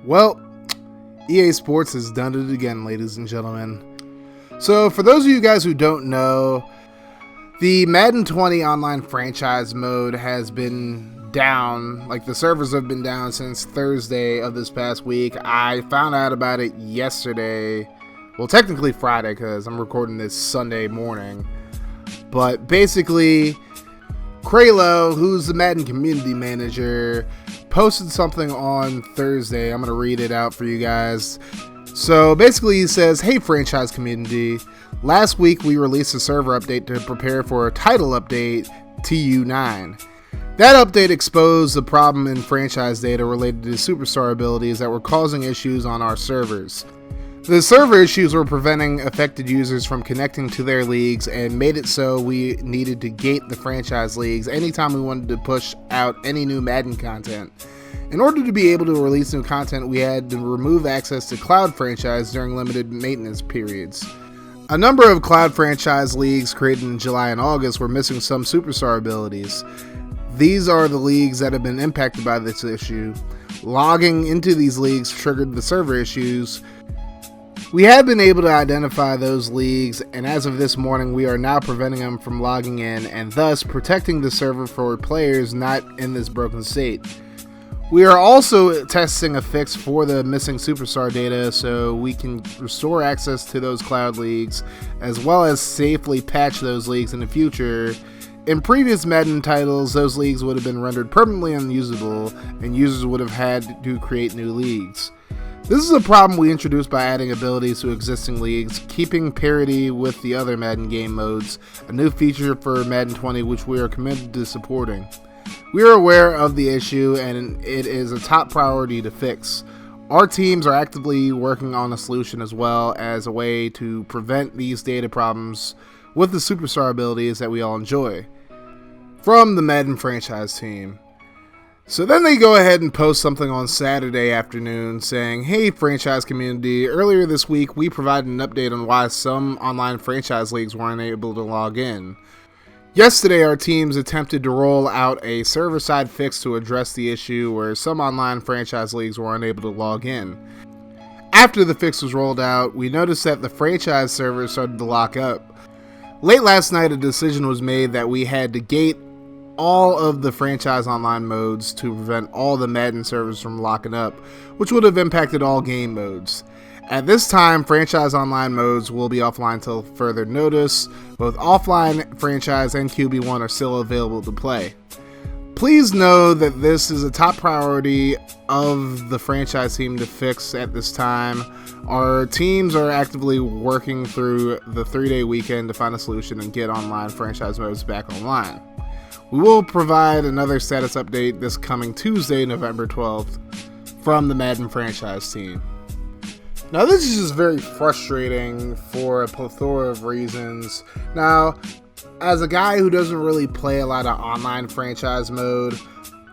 Well, EA Sports has done it again, ladies and gentlemen. So, for those of you guys who don't know, the Madden 20 online franchise mode has been down. Like, the servers have been down since Thursday of this past week. I found out about it yesterday. Well, technically Friday, because I'm recording this Sunday morning. But basically, Crayniaq, who's the Madden community manager, posted something on Thursday. I'm going to read it out for you guys. So basically he says, "Hey franchise community, last week we released a server update to prepare for a title update, TU9. That update exposed the problem in franchise data related to superstar abilities that were causing issues on our servers. The server issues were preventing affected users from connecting to their leagues and made it so we needed to gate the franchise leagues anytime we wanted to push out any new Madden content. In order to be able to release new content, we had to remove access to Cloud Franchise during limited maintenance periods. A number of Cloud Franchise leagues created in July and August were missing some superstar abilities. These are the leagues that have been impacted by this issue. Logging into these leagues triggered the server issues. We have been able to identify those leagues, and as of this morning, we are now preventing them from logging in and thus protecting the server for players not in this broken state. We are also testing a fix for the missing superstar data so we can restore access to those cloud leagues, as well as safely patch those leagues in the future. In previous Madden titles, those leagues would have been rendered permanently unusable, and users would have had to create new leagues. This is a problem we introduced by adding abilities to existing leagues, keeping parity with the other Madden game modes, a new feature for Madden 20 which we are committed to supporting. We are aware of the issue and it is a top priority to fix. Our teams are actively working on a solution as well as a way to prevent these data problems with the superstar abilities that we all enjoy." From the Madden franchise team. So then they go ahead and post something on Saturday afternoon saying, "Hey franchise community, earlier this week we provided an update on why some online franchise leagues weren't able to log in. Yesterday our teams attempted to roll out a server-side fix to address the issue where some online franchise leagues were unable to log in. After the fix was rolled out, we noticed that the franchise servers started to lock up. Late last night a decision was made that we had to gate all of the franchise online modes to prevent all the Madden servers from locking up, which would have impacted all game modes. At this time, franchise online modes will be offline till further notice. Both offline franchise and QB1 are still available to play. Please know that this is a top priority of the franchise team to fix at this time. Our teams are actively working through the 3-day weekend to find a solution and get online franchise modes back online. We will provide another status update this coming Tuesday, November 12th, from the Madden franchise team." Now, this is just very frustrating for a plethora of reasons. Now, as a guy who doesn't really play a lot of online franchise mode,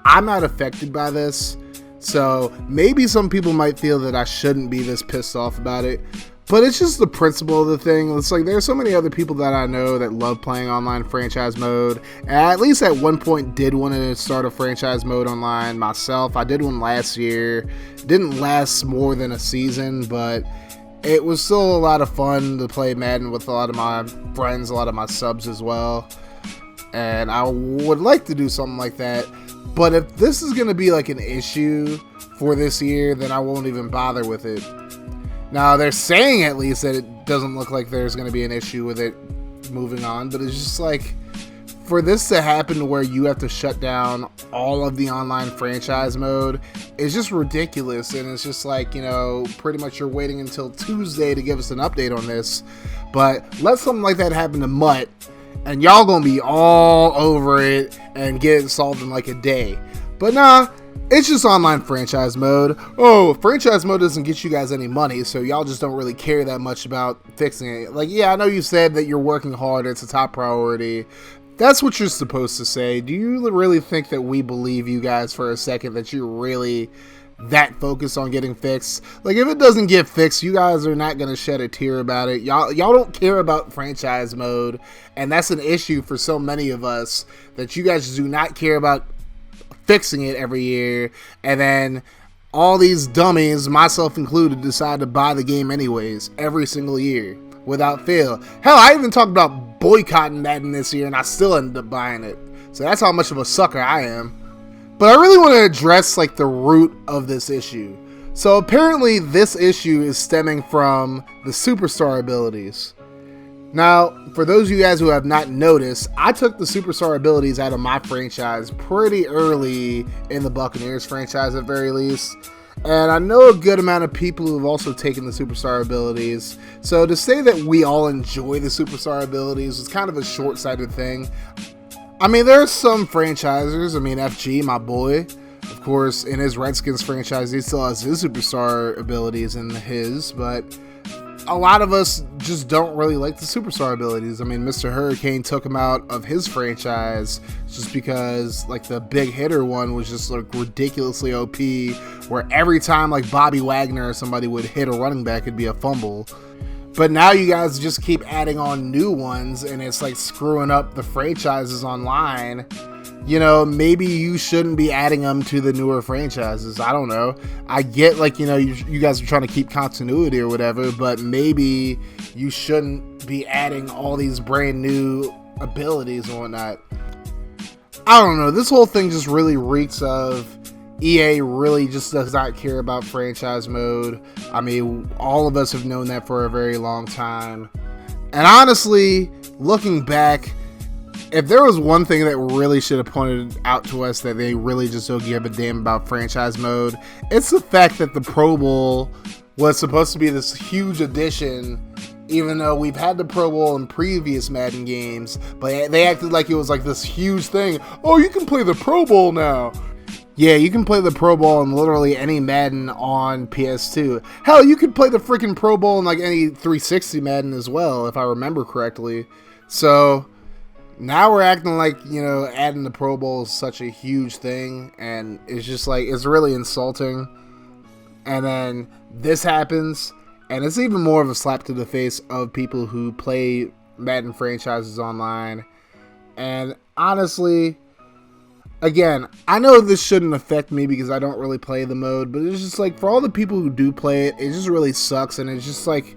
I'm not affected by this. So maybe some people might feel that I shouldn't be this pissed off about it. But it's just the principle of the thing. It's like there's so many other people that I know that love playing online franchise mode. And at least at one point did want to start a franchise mode online myself. I did one last year. It didn't last more than a season, but it was still a lot of fun to play Madden with a lot of my friends, a lot of my subs as well. And I would like to do something like that. But if this is going to be like an issue for this year, then I won't even bother with it. Now, they're saying at least that it doesn't look like there's going to be an issue with it moving on, but it's just like, for this to happen to where you have to shut down all of the online franchise mode, it's just ridiculous, and it's just like, you know, pretty much you're waiting until Tuesday to give us an update on this, but let something like that happen to Mutt, and y'all gonna be all over it and get it solved in like a day. But nah, it's just online franchise mode. Oh, franchise mode doesn't get you guys any money, so y'all just don't really care that much about fixing it. Like, yeah, I know you said that you're working hard, it's a top priority. That's what you're supposed to say. Do you really think that we believe you guys for a second that you're really that focused on getting fixed? Like, if it doesn't get fixed, you guys are not going to shed a tear about it. Y'all don't care about franchise mode, and that's an issue for so many of us, that you guys do not care about fixing it every year, and then all these dummies, myself included, decide to buy the game anyways, every single year, without fail. Hell, I even talked about boycotting Madden this year, and I still ended up buying it. So that's how much of a sucker I am. But I really want to address like the root of this issue. So apparently this issue is stemming from the superstar abilities. Now, for those of you guys who have not noticed, I took the superstar abilities out of my franchise pretty early in the Buccaneers franchise at very least. And I know a good amount of people who have also taken the superstar abilities. So to say that we all enjoy the superstar abilities is kind of a short-sighted thing. I mean, there's some franchisers. I mean, FG, my boy, of course, in his Redskins franchise, he still has his superstar abilities in his, but a lot of us just don't really like the superstar abilities. I mean, Mr. Hurricane took him out of his franchise just because, like, the big hitter one was just, like, ridiculously OP, where every time, like, Bobby Wagner or somebody would hit a running back, it'd be a fumble. But now you guys just keep adding on new ones, and it's like screwing up the franchises online. You know, maybe you shouldn't be adding them to the newer franchises. I don't know. I get, like, you know, you guys are trying to keep continuity or whatever, but maybe you shouldn't be adding all these brand new abilities and whatnot. I don't know. This whole thing just really reeks of EA really just does not care about franchise mode. I mean, all of us have known that for a very long time. And honestly, looking back, if there was one thing that really should have pointed out to us that they really just don't give a damn about franchise mode, it's the fact that the Pro Bowl was supposed to be this huge addition, even though we've had the Pro Bowl in previous Madden games, but they acted like it was like this huge thing. Oh, you can play the Pro Bowl now. Yeah, you can play the Pro Bowl in literally any Madden on PS2. Hell, you could play the freaking Pro Bowl in like any 360 Madden as well, if I remember correctly. So now we're acting like, you know, adding the Pro Bowl is such a huge thing, and it's just like, it's really insulting. And then this happens, and it's even more of a slap to the face of people who play Madden franchises online. And honestly, again, I know this shouldn't affect me because I don't really play the mode, but it's just like, for all the people who do play it, it just really sucks, and it's just like,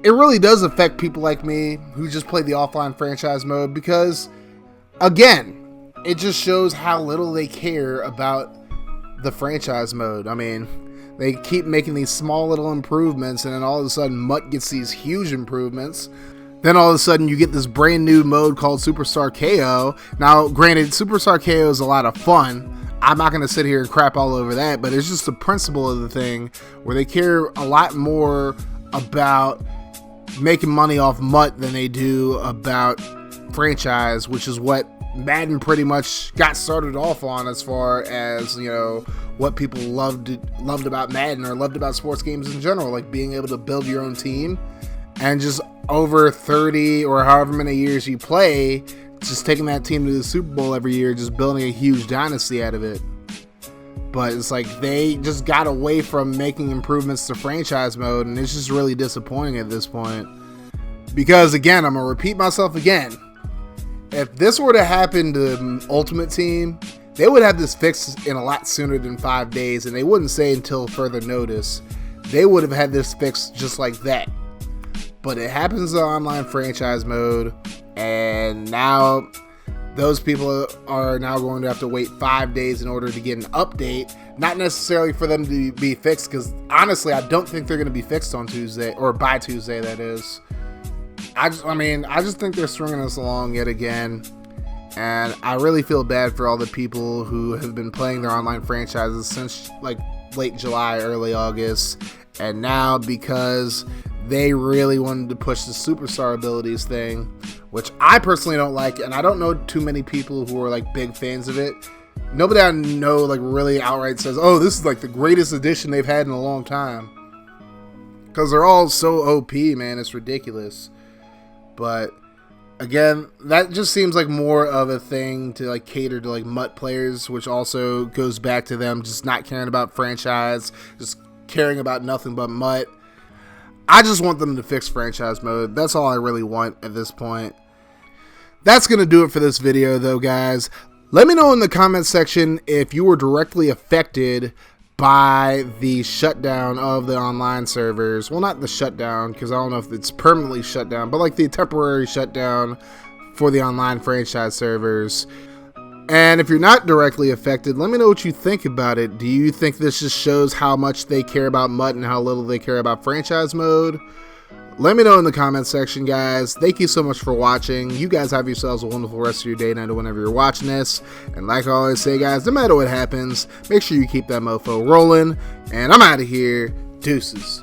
it really does affect people like me who just play the offline franchise mode because, again, it just shows how little they care about the franchise mode. I mean, they keep making these small little improvements, and then all of a sudden Mutt gets these huge improvements. Then all of a sudden you get this brand new mode called Superstar KO. Now, granted, Superstar KO is a lot of fun. I'm not going to sit here and crap all over that, but it's just the principle of the thing where they care a lot more about making money off Mutt than they do about franchise, which is what Madden pretty much got started off on as far as, you know, what people loved about Madden or loved about sports games in general, like being able to build your own team. And just over 30 or however many years you play, just taking that team to the Super Bowl every year, just building a huge dynasty out of it. But it's like they just got away from making improvements to franchise mode, and it's just really disappointing at this point. Because again, I'm going to repeat myself again. If this were to happen to Ultimate Team, they would have this fixed in a lot sooner than 5 days, and they wouldn't say until further notice. They would have had this fixed just like that. But it happens in online franchise mode, and now those people are now going to have to wait 5 days in order to get an update. Not necessarily for them to be fixed, because honestly, I don't think they're going to be fixed on Tuesday, or by Tuesday, that is. I just think they're stringing us along yet again, and I really feel bad for all the people who have been playing their online franchises since like late July, early August, and now because they really wanted to push the superstar abilities thing, which I personally don't like, and I don't know too many people who are like big fans of it. Nobody I know like really outright says, oh, this is like the greatest addition they've had in a long time, because they're all so OP, man. It's ridiculous. But again, that just seems like more of a thing to like cater to like Mutt players, which also goes back to them just not caring about franchise, just caring about nothing but Mutt. I just want them to fix franchise mode. That's all I really want at this point. That's going to do it for this video though, guys. Let me know in the comments section if you were directly affected by the shutdown of the online servers. Well, not the shutdown, because I don't know if it's permanently shut down, but like the temporary shutdown for the online franchise servers. And if you're not directly affected, let me know what you think about it. Do you think this just shows how much they care about MUT and how little they care about franchise mode? Let me know in the comments section, guys. Thank you so much for watching. You guys have yourselves a wonderful rest of your day night whenever you're watching this. And like I always say, guys, no matter what happens, make sure you keep that mofo rolling. And I'm out of here. Deuces.